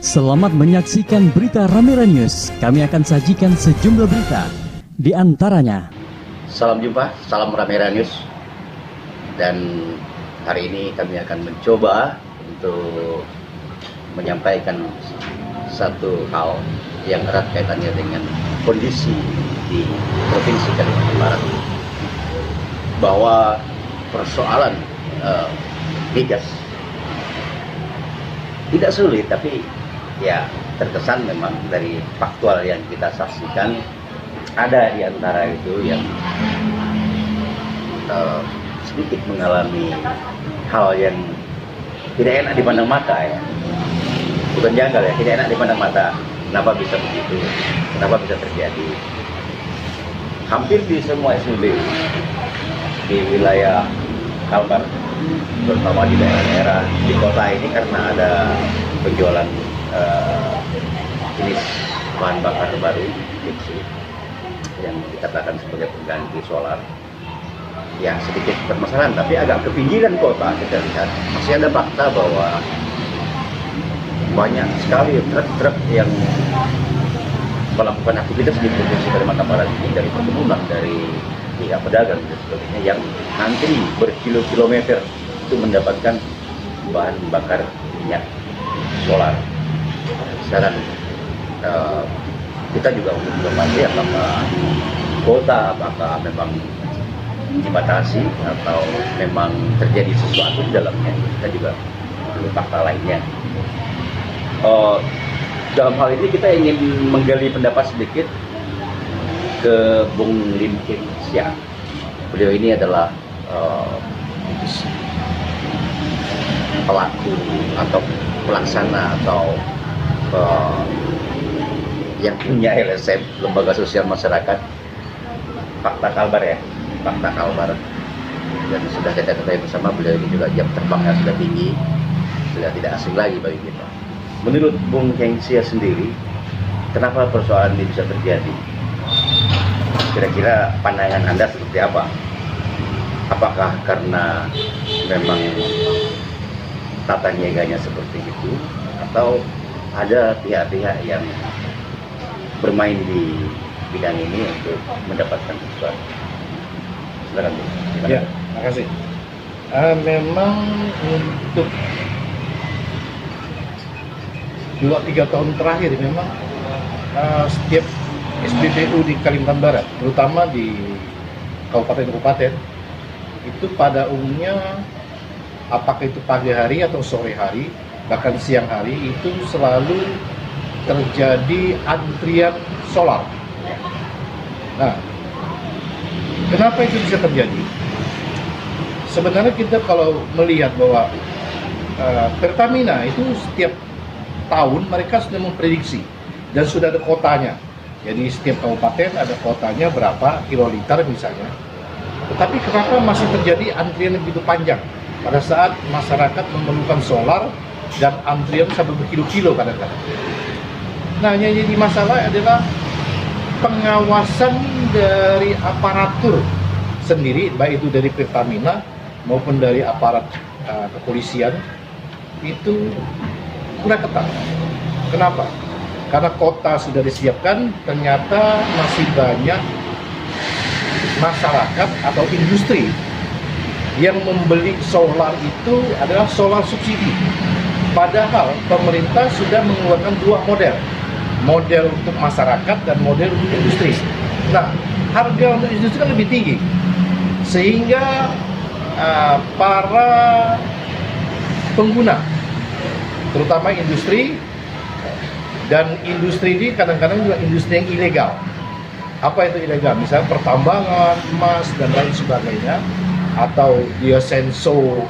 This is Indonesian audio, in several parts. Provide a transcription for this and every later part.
Selamat menyaksikan berita Ramera News. Kami akan sajikan sejumlah berita. Di antaranya, Salam jumpa, salam Ramera News. Dan hari ini kami akan mencoba untuk menyampaikan satu hal yang erat kaitannya dengan kondisi di Provinsi Kalimantan Barat, bahwa persoalan migas tidak sulit, tapi ya terkesan memang dari faktual yang kita saksikan ada di antara itu yang sedikit mengalami hal yang tidak enak dipandang mata ya. Bukan janggal ya, tidak enak dipandang mata. Kenapa bisa begitu? Kenapa bisa terjadi? Hampir di semua SPBU di wilayah Kalbar, terutama di daerah-daerah di kota ini, karena ada penjualan jenis bahan bakar baru yang dikatakan sebagai pengganti solar, yang sedikit permasalahan, tapi agak ke pinggiran kota kita lihat masih ada fakta bahwa banyak sekali truk-truk yang melakukan aktivitas di Provinsi Kalimantan Barat ini, dari perkebunan, dari pihak pedagang dan sebagainya, yang ngantri berkilo-kilometer itu mendapatkan bahan bakar minyak solar. Sekarang kita juga untuk informasi apakah kota, apakah memang dibatasi atau memang terjadi sesuatu di dalamnya. Kita juga perlu fakta lainnya. Dalam hal ini kita ingin menggali pendapat sedikit ke Bung Lim Keng Sia. Beliau ini adalah pelaku atau pelaksana atau yang punya LSM, Lembaga Sosial Masyarakat Fakta Kalbar ya, Fakta Kalbar. Dan sudah kita ketahui bersama, beliau ini juga jam terbangnya sudah tinggi, sudah tidak asing lagi bagi kita. Menurut Bung Keng Sia sendiri, kenapa persoalan ini bisa terjadi? Kira-kira pandangan Anda seperti apa? Apakah karena memang tata niaganya seperti itu, atau ada pihak-pihak yang bermain di bidang ini untuk mendapatkan sesuatu? Silakan, Bu. Ya, terima kasih. Memang untuk 2-3 tahun terakhir memang setiap SPBU di Kalimantan Barat, terutama di kabupaten-kabupaten, itu pada umumnya apakah itu pagi hari atau sore hari, bahkan siang hari, itu selalu terjadi antrian solar. Nah, kenapa itu bisa terjadi? Sebenarnya kita kalau melihat bahwa Pertamina itu setiap tahun mereka sudah memprediksi dan sudah ada kotanya. Jadi setiap kabupaten ada kotanya berapa kiloliter misalnya. Tetapi kenapa masih terjadi antrian yang begitu panjang pada saat masyarakat memerlukan solar dan antrian sampai berkilo-kilo kadang-kadang? Nah, yang jadi masalah adalah pengawasan dari aparatur sendiri, baik itu dari Pertamina maupun dari aparat kepolisian, itu kurang ketat. Kenapa? Karena kota sudah disiapkan, ternyata masih banyak masyarakat atau industri yang membeli solar itu adalah solar subsidi. Padahal pemerintah sudah mengeluarkan dua model untuk masyarakat dan model untuk industri. Nah, harga untuk industri kan lebih tinggi, sehingga para pengguna, terutama industri, dan industri ini kadang-kadang juga industri yang ilegal. Apa itu ilegal? Misalnya pertambangan emas dan lain sebagainya, atau dia senso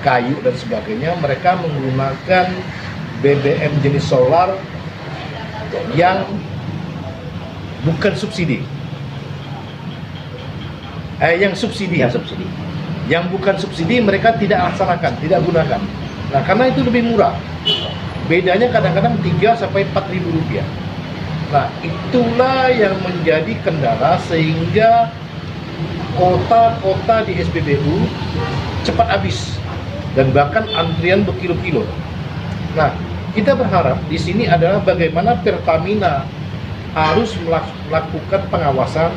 kayu dan sebagainya, mereka menggunakan BBM jenis solar yang bukan subsidi, yang subsidi. Yang bukan subsidi mereka tidak laksanakan, tidak gunakan. Nah, karena itu lebih murah. Bedanya kadang-kadang 3-4 ribu rupiah. Nah, itulah yang menjadi kendala sehingga kota-kota di SPBU cepat habis dan bahkan antrian berkilo-kilo. Nah, kita berharap di sini adalah bagaimana Pertamina harus melakukan pengawasan,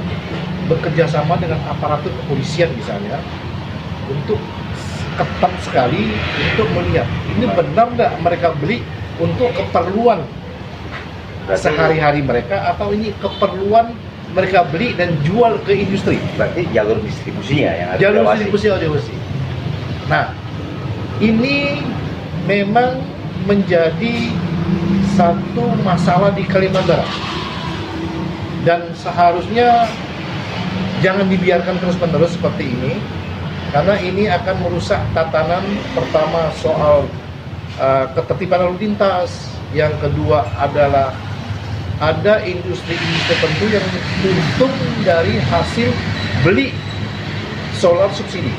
bekerja sama dengan aparatur kepolisian misalnya, untuk ketat sekali untuk melihat ini benar nggak mereka beli untuk keperluan sehari-hari mereka, atau ini keperluan mereka beli dan jual ke industri. Berarti jalur distribusinya yang harus Jalur diawasi. distribusi. Nah, ini memang menjadi satu masalah di Kalimantan Barat, dan seharusnya jangan dibiarkan terus-menerus seperti ini, karena ini akan merusak tatanan. Pertama soal ketertiban lalu lintas, yang kedua adalah ada industri-industri tertentu yang untung dari hasil beli solar subsidi.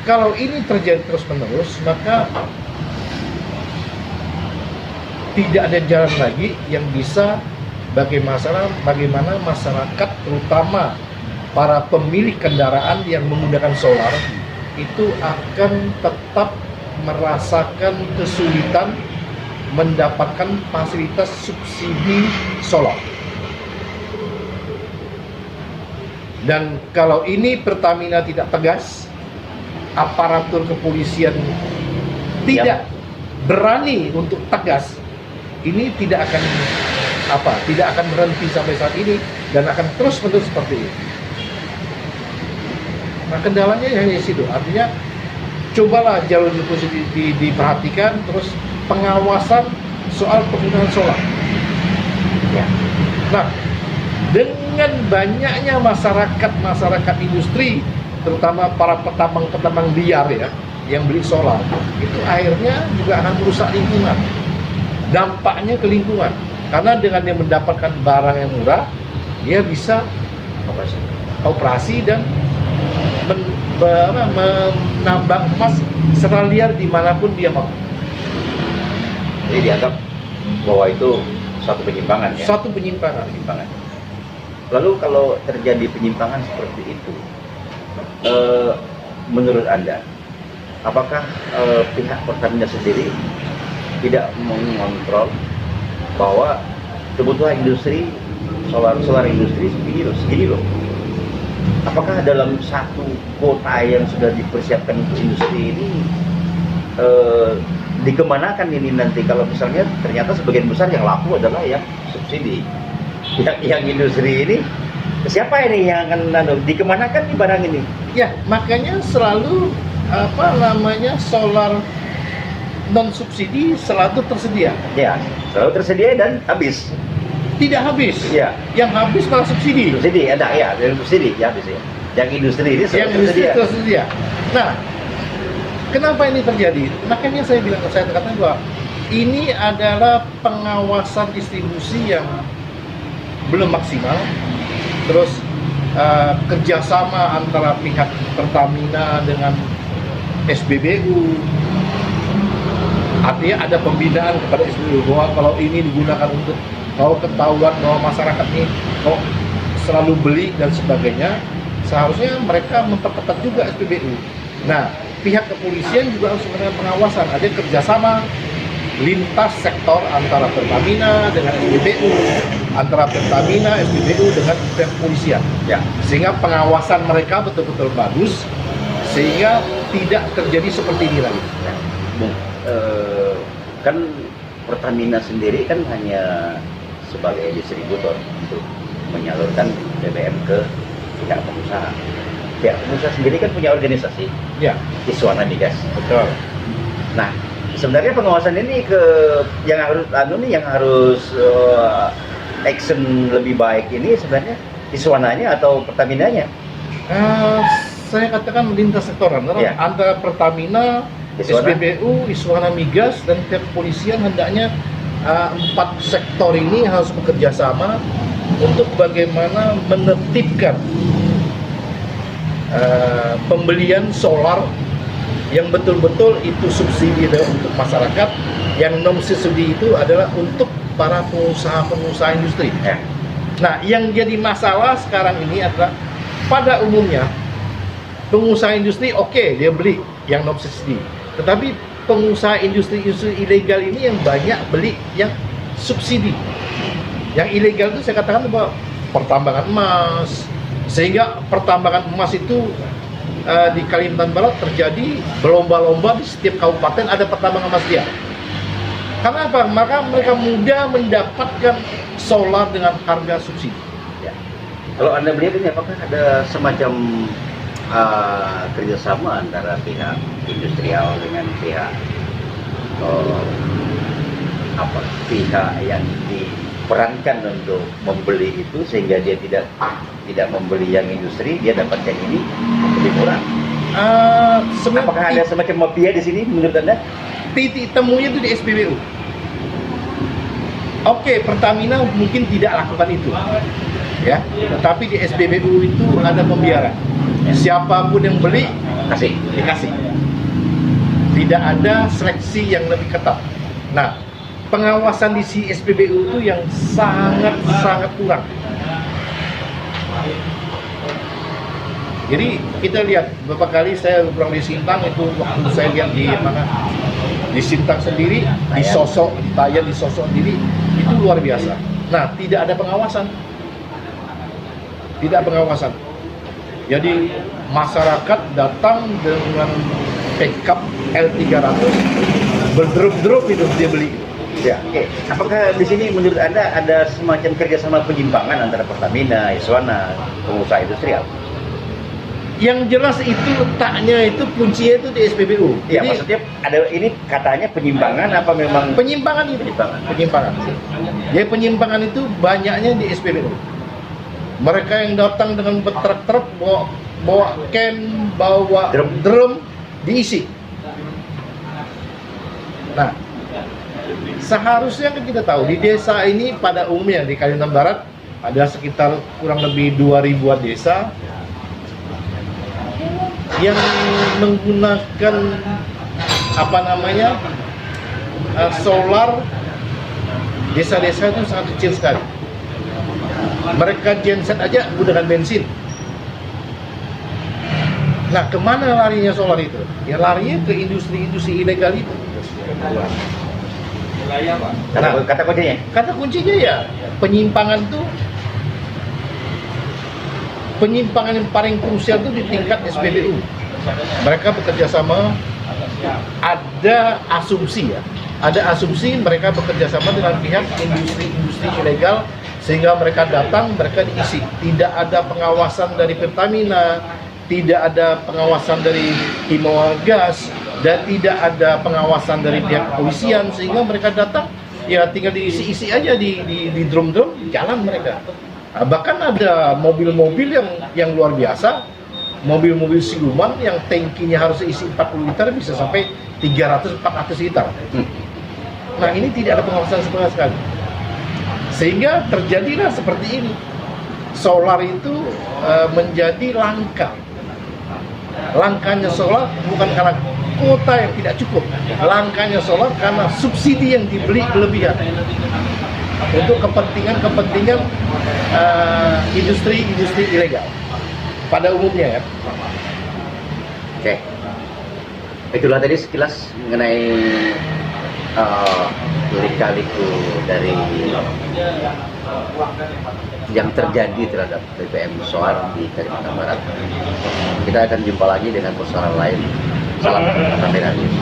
Kalau ini terjadi terus-menerus, maka tidak ada jalan lagi yang bisa bagaimana masyarakat, terutama para pemilik kendaraan yang menggunakan solar, itu akan tetap merasakan kesulitan mendapatkan fasilitas subsidi solar. Dan kalau ini Pertamina tidak tegas, aparatur kepolisian tidak berani untuk tegas, ini tidak akan berhenti sampai saat ini, dan akan terus menerus seperti ini. Nah, kendalanya hanya di situ. Artinya cobalah jalur distribusi diperhatikan, terus pengawasan soal penggunaan solar. Ya. Nah, dengan banyaknya masyarakat industri, terutama para petambang liar ya, yang beli solar, itu akhirnya juga akan merusak lingkungan. Dampaknya ke lingkungan, karena dengan dia mendapatkan barang yang murah, dia bisa operasi dan menambang emas secara liar dimanapun dia mau. Jadi dianggap bahwa itu suatu penyimpangan ya? Suatu penyimpangan. Lalu kalau terjadi penyimpangan seperti itu, menurut Anda, apakah pihak Pertamina sendiri tidak mengontrol bahwa kebutuhan industri, solar industri segini loh? Apakah dalam satu kota yang sudah dipersiapkan untuk industri ini dikemanakan ini nanti, kalau misalnya ternyata sebagian besar yang laku adalah yang subsidi, yang industri ini, siapa ini yang akan dikemanakan nih barang ini? Ya, makanya selalu solar non subsidi selalu tersedia. Ya, selalu tersedia dan habis. Tidak habis. Ya. Yang habis malah subsidi. Subsidi ada ya, subsidi ya habis ya. Yang industri ini selalu tersedia. Nah, kenapa ini terjadi? Makanya saya katakan bahwa ini adalah pengawasan distribusi yang belum maksimal. Terus kerjasama antara pihak Pertamina dengan SBBU, artinya ada pembinaan kepada SBBU bahwa kalau ini digunakan untuk, kalau ketahuan bahwa masyarakat ini kok selalu beli dan sebagainya, seharusnya mereka memperketat juga SPBU. Nah, pihak kepolisian juga harus melakukan pengawasan. Ada kerjasama lintas sektor antara Pertamina dengan SPBU, antara Pertamina, SPBU dengan pihak kepolisian. Ya. Sehingga pengawasan mereka betul-betul bagus, sehingga tidak terjadi seperti ini lagi. Kan Pertamina sendiri kan hanya sebagai distributor untuk menyalurkan BBM ke pihak pengusaha. Pihak pengusaha sendiri kan punya organisasi, Ya, Iswana Migas. betul. Nah, sebenarnya pengawasan ini yang harus action lebih baik ini sebenarnya Iswananya atau Pertaminanya? Saya katakan lintas sektoral antara Pertamina, Iswana. SPBU, Iswana Migas, dan pihak kepolisian. Hendaknya 4 sektor ini harus bekerja sama untuk bagaimana menertibkan pembelian solar yang betul-betul itu subsidi untuk masyarakat, yang non subsidi itu adalah untuk para pengusaha industri. Ya. Nah, yang jadi masalah sekarang ini adalah pada umumnya pengusaha industri dia beli yang non subsidi, Tetapi pengusaha industri-industri ilegal ini yang banyak beli yang subsidi. Yang ilegal itu saya katakan bahwa pertambangan emas, sehingga pertambangan emas itu di Kalimantan Barat terjadi berlomba-lomba, di setiap kabupaten ada pertambangan emas dia. Karena apa? Maka mereka mudah mendapatkan solar dengan harga subsidi. Ya. Kalau Anda melihat ini, apakah ada semacam kerjasama antara pihak industrial dengan pihak pihak yang diperankan untuk membeli itu, sehingga dia tidak membeli yang industri, dia dapat yang ini lebih murah? Apakah ada semacam mafia di sini menurut Anda? Titik temunya itu di SPBU. Oke, Pertamina mungkin tidak lakukan itu, ya. Tetapi di SPBU itu ada pembiaran. Siapapun yang beli dikasih. Tidak ada seleksi yang lebih ketat. Nah, pengawasan di SPBU itu yang sangat kurang. Jadi kita lihat beberapa kali saya pulang di Sintang itu, waktu saya lihat di mana, di Sintang sendiri, di Sosok, di Tayan, di Sosok sendiri, itu luar biasa. Nah, tidak ada pengawasan. Tidak pengawasan. Jadi masyarakat datang dengan pickup L300 berdrop itu dia beli. Ya, oke. Apakah di sini menurut Anda ada semacam kerjasama penyimpangan antara Pertamina, Iswana, pengusaha industrial? Yang jelas itu letaknya itu kuncinya itu di SPBU. Ya, jadi, maksudnya ada ini katanya penyimpangan apa memang penyimpangan itu? Penyimpangan. Jadi penyimpangan itu banyaknya di SPBU. Mereka yang datang dengan truk-truk bawa can, bawa drum diisi. Nah, seharusnya kan kita tahu di desa ini pada umumnya di Kalimantan Barat ada sekitar kurang lebih 2.000-an desa yang menggunakan solar. Desa-desa itu sangat kecil sekali. Mereka genset aja menggunakan bensin. Nah, kemana larinya solar itu? Ya larinya ke industri-industri ilegal itu. kata kuncinya? Kata kuncinya ya penyimpangan tuh. Penyimpangan yang paling krusial itu di tingkat SPBU. Mereka bekerja sama, ada asumsi mereka bekerja sama dengan pihak industri ilegal, sehingga mereka datang, mereka diisi. Tidak ada pengawasan dari Pertamina, tidak ada pengawasan dari Himawa Gas, dan tidak ada pengawasan dari pihak kepolisian, sehingga mereka datang, ya tinggal diisi-isi aja di drum-drum, jalan mereka. Nah, bahkan ada mobil-mobil yang luar biasa, mobil-mobil siluman yang tankinya harus isi 40 liter bisa sampai 300-400 liter. Nah, ini tidak ada pengawasan sama sekali. Sehingga terjadilah seperti ini. Solar itu menjadi langka. Langkanya solar bukan karena kuota yang tidak cukup. Langkanya solar karena subsidi yang dibeli berlebihan. Untuk kepentingan industri ilegal pada umumnya ya. Oke. Itulah tadi sekilas mengenai lika-liku dari yang terjadi terhadap BBM solar di Kalimantan Barat. Kita akan jumpa lagi dengan persoalan lain. Salam Kamera News.